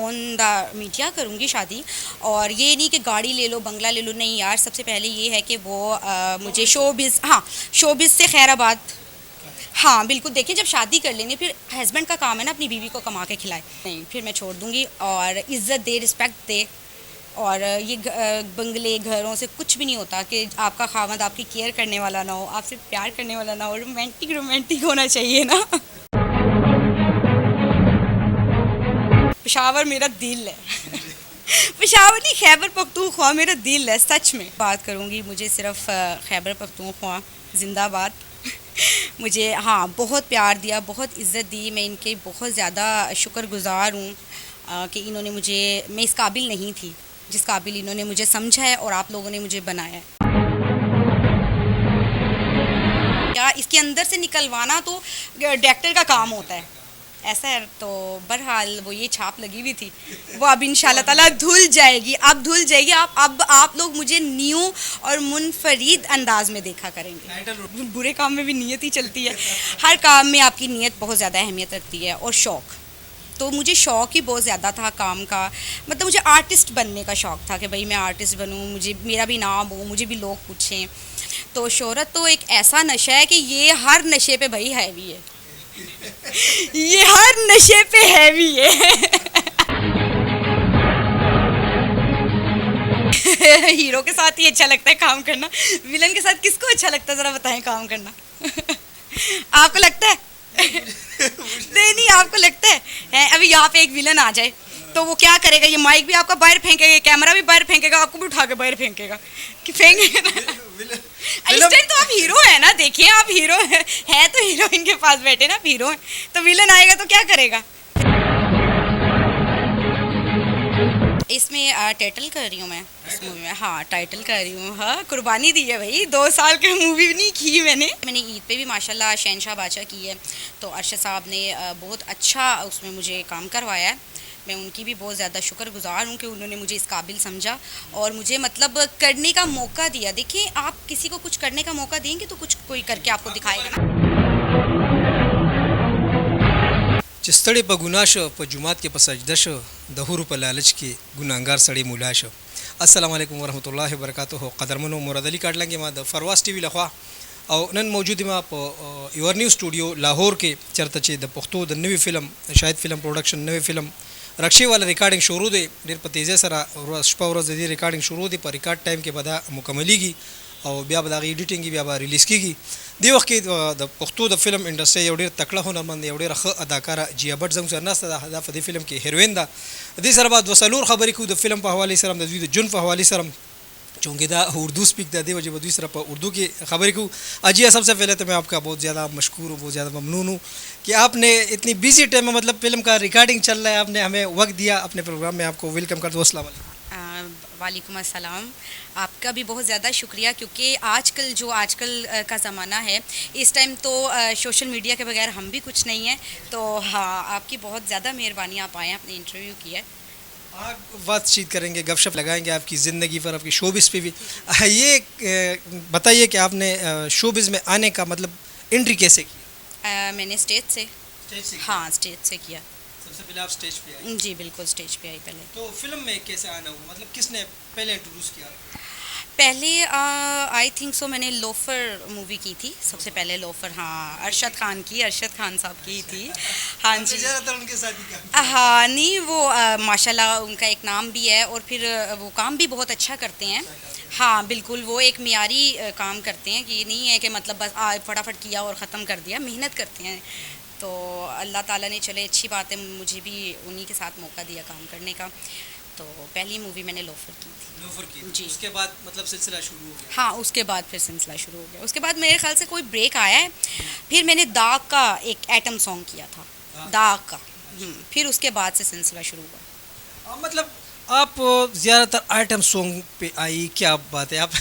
On the media करूँगी शादी। और ये नहीं कि गाड़ी ले लो, बंगला ले लो, नहीं यार, सबसे पहले ये है कि वो मुझे शोबिज़, हाँ, शोबिज़ से खैराबाद। हाँ बिल्कुल, देखिए जब शादी कर लेंगे फिर हस्बैंड का काम है ना अपनी बीवी को कमा के खिलाए, नहीं फिर मैं छोड़ दूँगी। और इज़्ज़त दे, रिस्पेक्ट दे। और ये बंगले घरों से कुछ भी नहीं होता कि आपका खामद आपकी केयर करने वाला ना हो, आपसे प्यार करने वाला ना हो, रोमांटिक रोमांटिक होना चाहिए ना। पेशावर मेरा दिल है। पेशावर नहीं, खैबर पख्तूनख्वा मेरा दिल है, सच में बात करूँगी। मुझे सिर्फ खैबर पख्तूनख्वा जिंदाबाद। मुझे हाँ बहुत प्यार दिया, बहुत इज़्ज़त दी, मैं इनके बहुत ज़्यादा शुक्रगुज़ार हूँ कि इन्होंने मुझे, मैं इस काबिल नहीं थी जिस काबिल इन्होंने मुझे समझा है और आप लोगों ने मुझे बनाया है। क्या इसके अंदर से निकलवाना तो डायरेक्टर का काम होता है, ऐसा है। तो बहरहाल वो ये छाप लगी हुई थी, वो अब इंशाल्लाह ताला धुल जाएगी, अब धुल जाएगी। अब आप लोग मुझे न्यू और मुनफरीद अंदाज में देखा करेंगे। बुरे काम में भी नीयत ही चलती है, हर काम में आपकी नीयत बहुत ज़्यादा अहमियत रखती है। और शौक़, तो मुझे शौक़ ही बहुत ज़्यादा था काम का, मतलब मुझे आर्टिस्ट बनने का शौक़ था कि भाई मैं आर्टिस्ट बनूँ, मुझे मेरा भी नाम हो, मुझे भी लोग पूछें। तो शोहरत तो एक ऐसा नशा है कि ये हर नशे पे भाई हैवी है। ये हर नशे पे हैवी है। हीरो के साथ ही अच्छा लगता है काम करना, विलन के साथ किसको अच्छा लगता है ज़रा बताएं काम करना। आपको लगता है? नहीं आपको लगता है अभी यहाँ पे एक विलन आ जाए तो वो क्या करेगा, ये माइक भी आपका बाहर फेंकेगा, कैमरा भी बाहर फेंकेगा, आपको भी उठा के बाहर फेंकेगा कि फेंकेगा ना। इस टाइम तो आप हीरो है ना, देखिए आप हीरो है तो हीरोइन के पास बैठे ना, आप हीरो है तो विलन आएगा तो क्या करेगा। इसमें टाइटल कर रही हूँ मैं इस मूवी में, हाँ टाइटल कर रही हूँ। हाँ कुर्बानी दी है भाई, 2 साल की मूवी नहीं की मैंने ईद पे भी माशाल्लाह शहनशाह बादशाह की है। तो अरशद साहब ने बहुत अच्छा उसमें मुझे काम करवाया है, मैं उनकी भी बहुत ज़्यादा शुक्रगुज़ार हूँ कि उन्होंने मुझे इस काबिल समझा और मुझे मतलब करने का मौका दिया। देखिए आप किसी को कुछ करने का मौका देंगे तो कुछ कोई करके आपको दिखाएगा ना। चिस्तड़े प गुनाश प जुमात के पसजदश दहूर प लालच के गुनाहगार सड़ी मुलाश। अस्सलाम वालेकुम वरहमतुल्लाहि वबरकातुहू। क़दरमनो मुराद अली काटलांगे मा द फरवास टीवी लखवा और नन मौजूद मा प योर न्यूज़ स्टूडियो लाहौर के चरतचे the Pukhto the Navi film शायद फिल्म प्रोडक्शन नवी फिल्म रक्षे वाला रिकॉर्डिंग शुरू दे डेर पर तेज़े सरा शपा वरज दी रिकॉर्डिंग शुरू दे पर रिकॉर्ड टाइम के बदा मुकम्मली की और ब्या बदा एडिटिंग की ब्या रिलीज़ की दी वक्त the Pukhto the film industry एवढे तकड़ा हुनरमंद एवढे रख अदाकारा जिया भट्ट जंग सरनास दा फदी फिल्म की हीरोइन दा दी सर बाद वसलूर खबरी को द फिल्म पर हवाले सरम द जुन पर हवाले सरम चूँकि दा उर्दू स्पीक दा दे वजह दूसरा पर उर्दू की खबरी को अजिया। सबसे पहले तो मैं आपका बहुत ज़्यादा मशकूर हूँ, बहुत ज़्यादा ममनून हूँ कि आपने इतनी बिजी टाइम में मतलब फिल्म का रिकॉर्डिंग चल रहा है, आपने हमें वक्त दिया अपने प्रोग्राम में, आपको वेलकम करते हो। अस्सलाम वालेकुम। वालेकुम अस्सलाम, आपका भी बहुत ज़्यादा शुक्रिया क्योंकि आजकल का ज़माना है, इस टाइम तो सोशल मीडिया के बगैर हम भी कुछ नहीं हैं। तो हाँ आपकी बहुत ज़्यादा मेहरबानी, आप आए आपने इंटरव्यू किया है। बातचीत करेंगे, गपशप लगाएंगे आपकी ज़िंदगी पर, आपकी शोबिज़ पे भी। ये बताइए कि आपने शोबिज़ में आने का मतलब एंट्री कैसे की? मैंने स्टेज से हाँ स्टेज से किया। सबसे पहले आप स्टेज पे आई? जी बिल्कुल स्टेज पे आई पहले। तो फिल्म में कैसे आना हुआ, मतलब किसने पहले इंट्रोड्यूस किया? पहले आई थिंक सो मैंने लोफर मूवी की थी सबसे पहले, लोफर, हाँ अरशद खान साहब की थी। हाँ जी ज़्यादातर उनके साथ ही काम। हाँ नहीं वो माशाल्लाह उनका एक नाम भी है और फिर वो काम भी बहुत अच्छा करते हैं। हाँ बिल्कुल, वो एक मियारी काम करते हैं कि ये नहीं है कि मतलब बस फटाफट किया और ख़त्म कर दिया, मेहनत करते हैं। तो अल्लाह ताला ने चले अच्छी बात है, मुझे भी उन्हीं के साथ मौका दिया काम करने का। तो पहली मूवी मैंने लोफर की थी। जी उसके बाद मतलब सिलसिला शुरू हो गया? हाँ उसके बाद फिर सिलसिला शुरू हो गया। उसके बाद मेरे ख्याल से कोई ब्रेक आया है, फिर मैंने दाग का एक एटम सॉन्ग किया था, दाग का। फिर उसके बाद से सिलसिला शुरू हुआ। मतलब आप ज़्यादातर आइटम सॉन्ग पे आई, क्या बात है आप?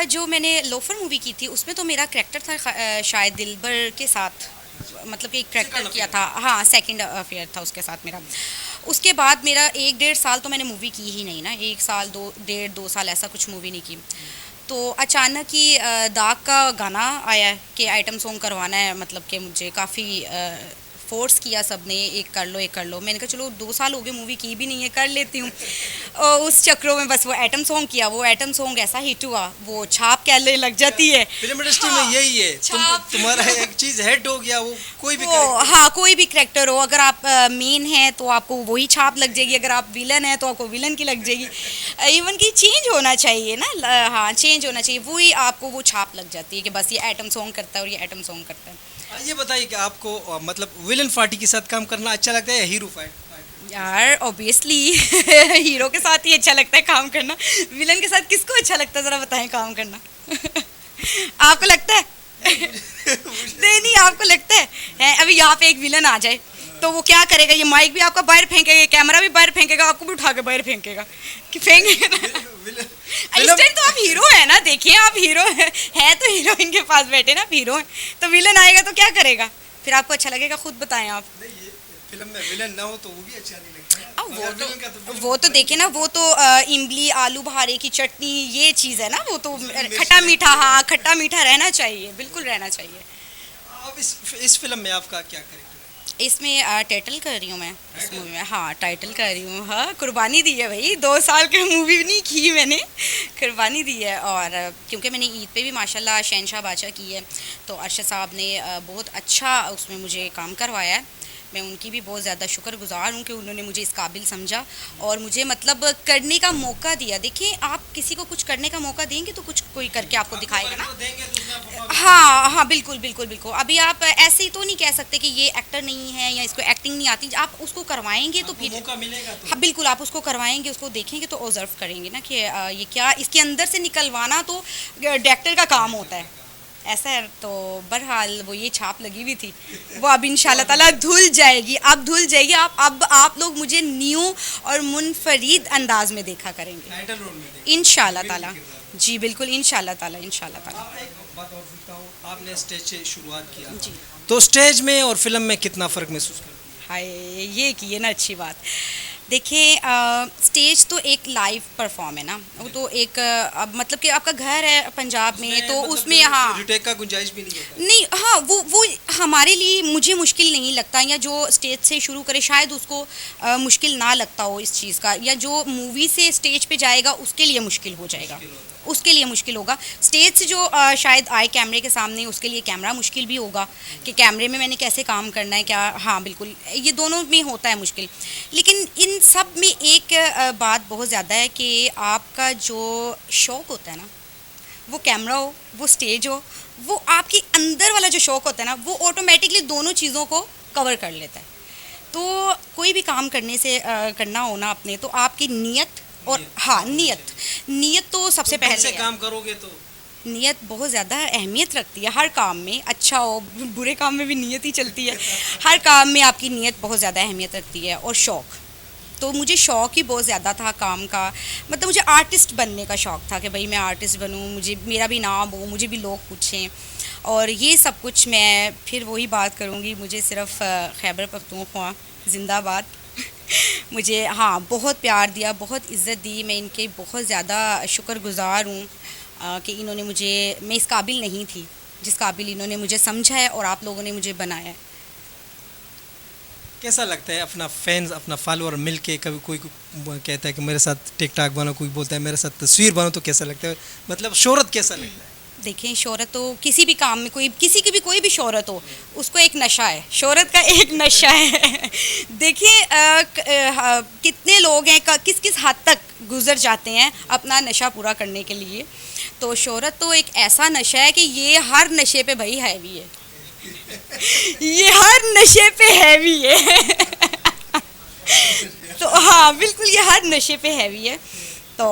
जो मैंने लोफर मूवी की थी उसमें तो मेरा करैक्टर था शायद दिलबर के साथ, मतलब कि एक करैक्टर किया था। हाँ सेकंड अफेयर था उसके साथ मेरा। उसके बाद मेरा 1-1.5 साल तो मैंने मूवी की ही नहीं ना, 1 साल 2 साल ऐसा कुछ मूवी नहीं की। तो अचानक ही दाग का गाना आया कि आइटम सॉन्ग करवाना है, मतलब कि मुझे काफ़ी फोर्स किया सबने, एक कर लो। मैंने कहा चलो 2 साल हो गए मूवी की भी नहीं है, कर लेती हूँ। और उस चक्रों में बस वो एटम सॉन्ग किया, वो एटम सॉन्ग ऐसा हिट हुआ, वो छाप कहने लग जाती है। फिल्म इंडस्ट्री हाँ, में यही है, तुम्हारा एक चीज हिट हो गया, वो कोई भी हाँ, कोई भी करेक्टर हो, अगर आप मेन हैं तो आपको वही छाप लग जाएगी, अगर आप विलन हैं तो आपको विलन की लग जाएगी। इवन कि चेंज होना चाहिए ना, हाँ चेंज होना चाहिए, वही आपको वो छाप लग जाती है कि बस ये एटम सॉन्ग करता है और ये एटम सॉन्ग करता है। ये बताइए कि आपको मतलब विलन पार्टी के साथ काम करना अच्छा लगता है या हीरो फाइट? यार ऑब्वियसली हीरो के साथ ही अच्छा लगता है काम करना, विलन के साथ किसको अच्छा लगता है ज़रा बताएं काम करना आपको लगता है नहीं आपको लगता है अभी यहाँ पे एक विलन आ जाए तो वो क्या करेगा, ये माइक भी आपका बाहर फेंकेगा, कैमरा भी बाहर फेंकेगा, आपको भी उठा के बाहर फेंकेगा कि फेंकेगा ना। इस टाइम तो आप हीरो है ना, देखिए आप हीरो है तो हीरोइन के पास बैठे ना, आप हीरो हैं तो विलन आएगा तो क्या करेगा, फिर आपको अच्छा लगेगा, खुद बताएं आप। फिल्म में विलन ना हो तो वो भी अच्छा नहीं लगता। वो तो देखिए ना, वो तो इमली आलू बुखारे की चटनी ये चीज़ है ना, वो तो खट्टा मीठा, हाँ खट्टा मीठा रहना चाहिए, बिल्कुल रहना चाहिए। अब इस फिल्म में आपका क्या करेक्टर है? इसमें टाइटल कर रही हूँ मैं इस मूवी में, हाँ टाइटल कर रही हूँ, हाँ कुर्बानी दी है भाई, 2 साल की मूवी नहीं की मैंने, कुर्बानी दी है। और क्योंकि मैंने ईद पे भी माशाल्लाह शहनशाह बादशाह की है, तो अरशद साहब ने बहुत अच्छा उसमें मुझे काम करवाया है। मैं उनकी भी बहुत ज़्यादा शुक्रगुजार हूँ कि उन्होंने मुझे इस काबिल समझा और मुझे मतलब करने का मौका दिया। देखिए आप किसी को कुछ करने का मौका देंगे तो कुछ कोई करके आपको दिखाएगा ना। हाँ हाँ बिल्कुल बिल्कुल बिल्कुल। अभी आप ऐसे ही तो नहीं कह सकते कि ये एक्टर नहीं है या इसको एक्टिंग नहीं आती, आप उसको करवाएंगे तो फिर मौका मिलेगा तो। हाँ बिल्कुल, आप उसको करवाएंगे, उसको देखेंगे तो ऑब्जर्व करेंगे ना कि ये क्या इसके अंदर से निकलवाना तो डायरेक्टर का काम होता है, ऐसा है। तो बहरहाल वो ये छाप लगी हुई थी, वो अब इंशाल्लाह ताला धुल जाएगी, अब धुल जाएगी। अब आप लोग मुझे न्यू और मुनफरीद अंदाज में देखा करेंगे टाइटल रोल में इंशाल्लाह ताला। जी बिल्कुल, इंशाल्लाह ताला, इंशाल्लाह ताला। एक बात और पूछता हूँ, आपने स्टेज से शुरुआत किया जी तो स्टेज में और फिल्म में कितना फ़र्क महसूस करते हैं? हाय, ये की है ना अच्छी बात। देखिए स्टेज तो एक लाइव परफॉर्म है ना, वो तो एक अब मतलब कि आपका घर है पंजाब में तो मतलब उसमें हाँ रिटेक का गुंजाइश भी नहीं होता। नहीं, हाँ वो हमारे लिए मुझे मुश्किल नहीं लगता, या जो स्टेज से शुरू करे शायद उसको मुश्किल ना लगता हो इस चीज़ का, या जो मूवी से स्टेज पे जाएगा उसके लिए मुश्किल हो जाएगा, उसके लिए मुश्किल होगा। स्टेज से जो शायद आए कैमरे के सामने उसके लिए कैमरा मुश्किल भी होगा कि कैमरे में मैंने कैसे काम करना है, क्या, हाँ बिल्कुल ये दोनों में होता है मुश्किल। लेकिन इन सब में एक बात बहुत ज़्यादा है कि आपका जो शौक़ होता है ना, वो कैमरा हो वो स्टेज हो, वो आपकी अंदर वाला जो शौक़ होता है ना वो ऑटोमेटिकली दोनों चीज़ों को कवर कर लेता है। तो कोई भी काम करने से करना हो ना अपने, तो आपकी नीयत और हाँ नीयत तो सबसे पहले से है। काम करोगे तो नीयत बहुत ज़्यादा अहमियत रखती है हर काम में, अच्छा हो बुरे काम में भी नीयत ही चलती है, हर काम में आपकी नीयत बहुत ज़्यादा अहमियत रखती है। और शौक़ तो मुझे शौक़ ही बहुत ज़्यादा था काम का, मतलब मुझे आर्टिस्ट बनने का शौक़ था कि भाई मैं आर्टिस्ट बनूँ, मुझे मेरा भी नाम हो, मुझे भी लोग पूछें। और ये सब कुछ मैं फिर वही बात करूँगी, मुझे सिर्फ खैबर पख्तूनख्वा जिंदाबाद मुझे हाँ बहुत प्यार दिया, बहुत इज़्ज़त दी, मैं इनके बहुत ज़्यादा शुक्रगुज़ार हूँ कि इन्होंने मुझे, मैं इस काबिल नहीं थी जिस काबिल इन्होंने मुझे समझा है और आप लोगों ने मुझे बनाया है। कैसा लगता है अपना फैंस, अपना फॉलोअर मिल के, कभी कोई कहता है कि मेरे साथ टिक टाक बनो, कोई बोलता है मेरे साथ तस्वीर बनो, तो कैसा लगता है, मतलब शोहरत कैसा लगता है? देखें शोहरत तो किसी भी काम में, कोई किसी की भी कोई भी शोहरत हो, उसको एक नशा है, शोहरत का एक नशा है देखिए कितने लोग हैं, किस किस हद तक गुजर जाते हैं अपना नशा पूरा करने के लिए। तो शोहरत तो एक ऐसा नशा है कि ये हर नशे पे भाई हैवी है ये हर नशे पे हैवी है तो हाँ बिल्कुल ये हर नशे पे हैवी है। तो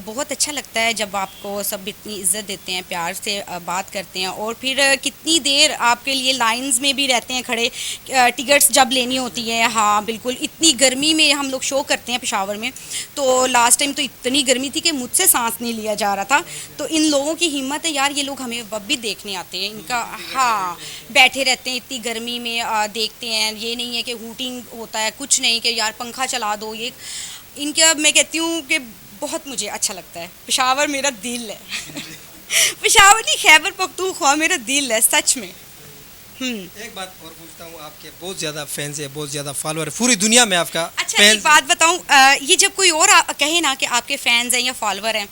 बहुत अच्छा लगता है जब आपको सब इतनी इज़्ज़त देते हैं, प्यार से बात करते हैं, और फिर कितनी देर आपके लिए लाइंस में भी रहते हैं खड़े, टिकट्स जब लेनी होती है। हाँ बिल्कुल, इतनी गर्मी में हम लोग शो करते हैं पेशावर में, तो लास्ट टाइम तो इतनी गर्मी थी कि मुझसे सांस नहीं लिया जा रहा था। तो इन लोगों की हिम्मत है यार, ये लोग हमें अब भी देखने आते हैं, इनका हाँ बैठे रहते हैं इतनी गर्मी में देखते हैं, ये नहीं है कि हूटिंग होता है, कुछ नहीं कि यार पंखा चला दो, ये इनका मैं कहती हूँ कि बहुत मुझे अच्छा लगता है। पेशावर मेरा दिल है पेशावर नहीं, खैबर पख्तूनख्वा मेरा दिल है सच में। एक बात और पूछता हूँ, आपके बहुत ज़्यादा फैंस है, बहुत ज़्यादा फॉलोअर है पूरी दुनिया में आपका। अच्छा एक बात बताऊं, ये जब कोई और कहे ना कि आपके फैंस हैं या फॉलोअर हैं,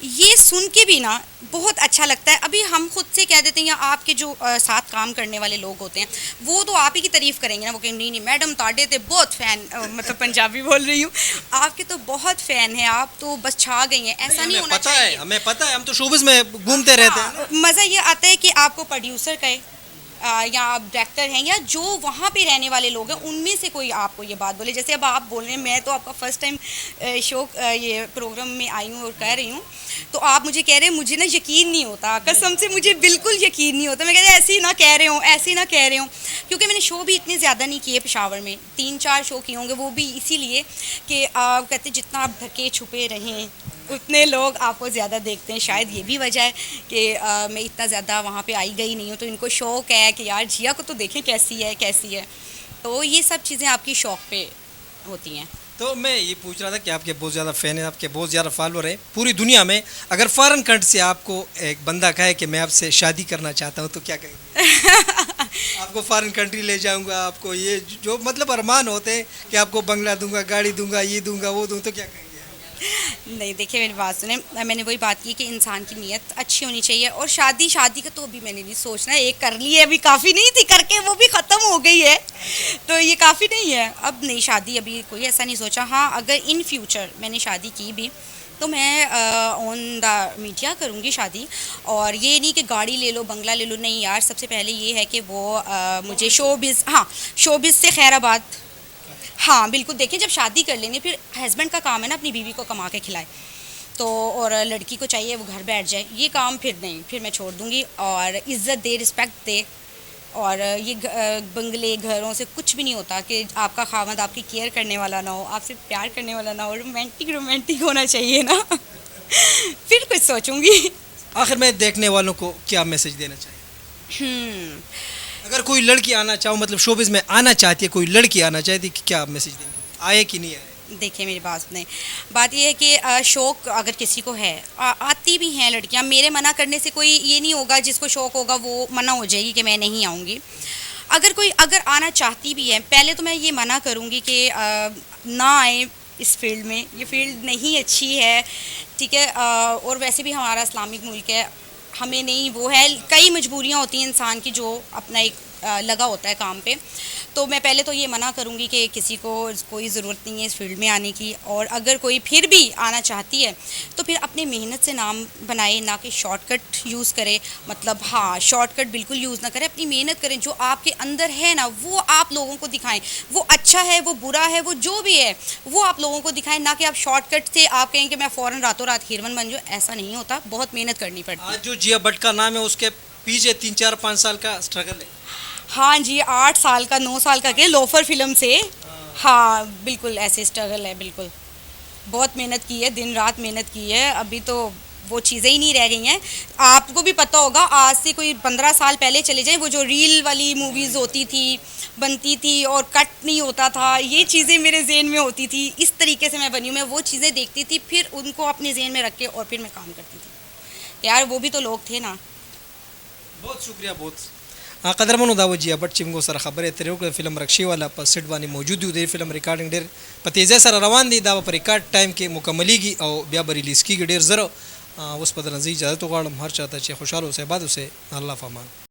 ये सुन के भी ना बहुत अच्छा लगता है। अभी हम खुद से कह देते हैं या आपके जो साथ काम करने वाले लोग होते हैं वो तो आप ही की तारीफ करेंगे ना, वो कहेंगे नहीं नहीं मैडम ताड़े थे बहुत फ़ैन, मतलब पंजाबी बोल रही हूँ, आपके तो बहुत फ़ैन हैं, आप तो बस छा गई हैं, ऐसा नहीं होना चाहिए। हमें पता है, हम तो शोबिस में घूमते रहते हैं। हाँ, मज़ा ये आता है कि आपको प्रोड्यूसर कहे या आप डायरेक्टर हैं या जो वहाँ पे रहने वाले लोग हैं उनमें से कोई आपको ये बात बोले। जैसे अब आप बोल रहे हैं, मैं तो आपका फर्स्ट टाइम शो ये प्रोग्राम में आई हूँ और कह रही हूँ, तो आप मुझे कह रहे हैं, मुझे ना यकीन नहीं होता, कसम से मुझे बिल्कुल यकीन नहीं होता। मैं कहते ऐसे ही ना कह रहे हो, ऐसे ही ना कह रहे हो, क्योंकि मैंने शो भी इतने ज़्यादा नहीं किए पेशावर में, 3-4 शो किए होंगे, वो भी इसीलिए कि कहते जितना आप ढके छुपे रहें उतने लोग आपको ज़्यादा देखते हैं। शायद ये भी वजह है कि मैं इतना ज़्यादा वहाँ पे आई गई नहीं हूँ, तो इनको शौक़ है कि यार जिया को तो देखें कैसी है कैसी है, तो ये सब चीज़ें आपकी शौक़ पे होती हैं। तो मैं ये पूछ रहा था कि आपके बहुत ज़्यादा फ़ैन है, आपके बहुत ज़्यादा फॉलोअर है पूरी दुनिया में। अगर फॉरेन कंट्री से आपको एक बंदा कहे कि मैं आपसे शादी करना चाहता हूँ तो क्या कहेंगे? आपको फॉरेन कंट्री ले जाऊँगा, आपको ये जो मतलब अरमान होते हैं कि आपको बंगला दूंगा, गाड़ी दूंगा, ये दूंगा, वो दूंगा, तो क्या कहेंगे? नहीं देखिए मेरी बात सुने, मैंने वही बात की कि इंसान की नीयत अच्छी होनी चाहिए, और शादी का तो अभी मैंने नहीं सोचना है, एक कर ली है, अभी काफ़ी नहीं थी करके, वो भी ख़त्म हो गई है, तो ये काफ़ी नहीं है, अब नहीं शादी अभी कोई ऐसा नहीं सोचा। हाँ अगर इन फ्यूचर मैंने शादी की भी तो मैं ऑन द मीडिया करूँगी शादी, और ये नहीं कि गाड़ी ले लो बंगला ले लो, नहीं यार, सबसे पहले ये है कि वो मुझे शोबिज़, हाँ शोबिज़ से खैराबाद, हाँ बिल्कुल। देखिए जब शादी कर लेंगे फिर हस्बैंड का काम है ना अपनी बीवी को कमा के खिलाए, तो और लड़की को चाहिए वो घर बैठ जाए, ये काम फिर नहीं, फिर मैं छोड़ दूँगी। और इज़्ज़त दे, रिस्पेक्ट दे, और ये बंगले घरों से कुछ भी नहीं होता कि आपका खामद आपकी केयर करने वाला ना हो, आपसे प्यार करने वाला ना हो, रोमांटिक होना चाहिए ना फिर कुछ सोचूंगी। आखिर में देखने वालों को क्या मैसेज देना चाहिए? अगर कोई लड़की आना चाहो, मतलब शोबिज़ में आना चाहती है, कोई लड़की आना चाहती है, कि क्या मैसेज देंगे, आए कि नहीं आए? देखिए मेरी बात सुने, बात ये है कि शौक़ अगर किसी को है, आती भी हैं लड़कियां, मेरे मना करने से कोई ये नहीं होगा, जिसको शौक़ होगा वो मना हो जाएगी कि मैं नहीं आऊँगी। अगर आना चाहती भी है, पहले तो मैं ये मना करूँगी कि ना आए इस फील्ड में, ये फील्ड नहीं अच्छी है, ठीक है। और वैसे भी हमारा इस्लामिक मुल्क है, हमें नहीं वो है, कई मजबूरियाँ होती हैं इंसान की जो अपना एक लगा होता है काम पे, तो मैं पहले तो ये मना करूँगी कि किसी को कोई ज़रूरत नहीं है इस फील्ड में आने की। और अगर कोई फिर भी आना चाहती है तो फिर अपने मेहनत से नाम बनाए, ना कि शॉर्टकट यूज़ करे, मतलब हाँ शॉर्टकट बिल्कुल यूज़ ना करें, अपनी मेहनत करें, जो आपके अंदर है ना वो आप लोगों को दिखाएं, वो अच्छा है वो बुरा है वो जो भी है वो आप लोगों को दिखाएं, ना कि आप शॉर्टकट से आप कहें कि मैं फ़ौरन रातों रात हीरोइन बन जाऊँ, ऐसा नहीं होता, बहुत मेहनत करनी पड़ती है। आज जो जिया भट्ट का नाम है उसके पीछे 3-4-5 साल का स्ट्रगल है। हाँ जी, 8 साल का 9 साल का के लोफर फिल्म से, हाँ बिल्कुल ऐसे स्ट्रगल है, बिल्कुल बहुत मेहनत की है, दिन रात मेहनत की है, अभी तो वो चीज़ें ही नहीं रह गई हैं। आपको भी पता होगा, आज से कोई 15 साल पहले चले जाएं, वो जो रील वाली मूवीज़ होती थी, बनती थी और कट नहीं होता था, ये चीज़ें मेरे जहन में होती थी, इस तरीके से मैं बनी हूँ, मैं वो चीज़ें देखती थी, फिर उनको अपने जहन में रख के और फिर मैं काम करती थी। यार वो भी तो लोग थे ना। बहुत शुक्रिया, बहुत कदरमनो दावो जिया भट्ट चिमगो सर खबर तेरे फिल्म रक्षी वाला पर सेट बानी मौजूद हुई, फिल्म रिकॉर्डिंग डेर पतेजा सर रवान दी दावा पर रिकॉर्ड टाइम के मुकम्मली की और ब्या रिलीज़ की डेर ज़रो उस पर नज़ी इजाज़त गाड़म हर चाहता चे खुशहाल से बाद उसे अल्लाह फमान।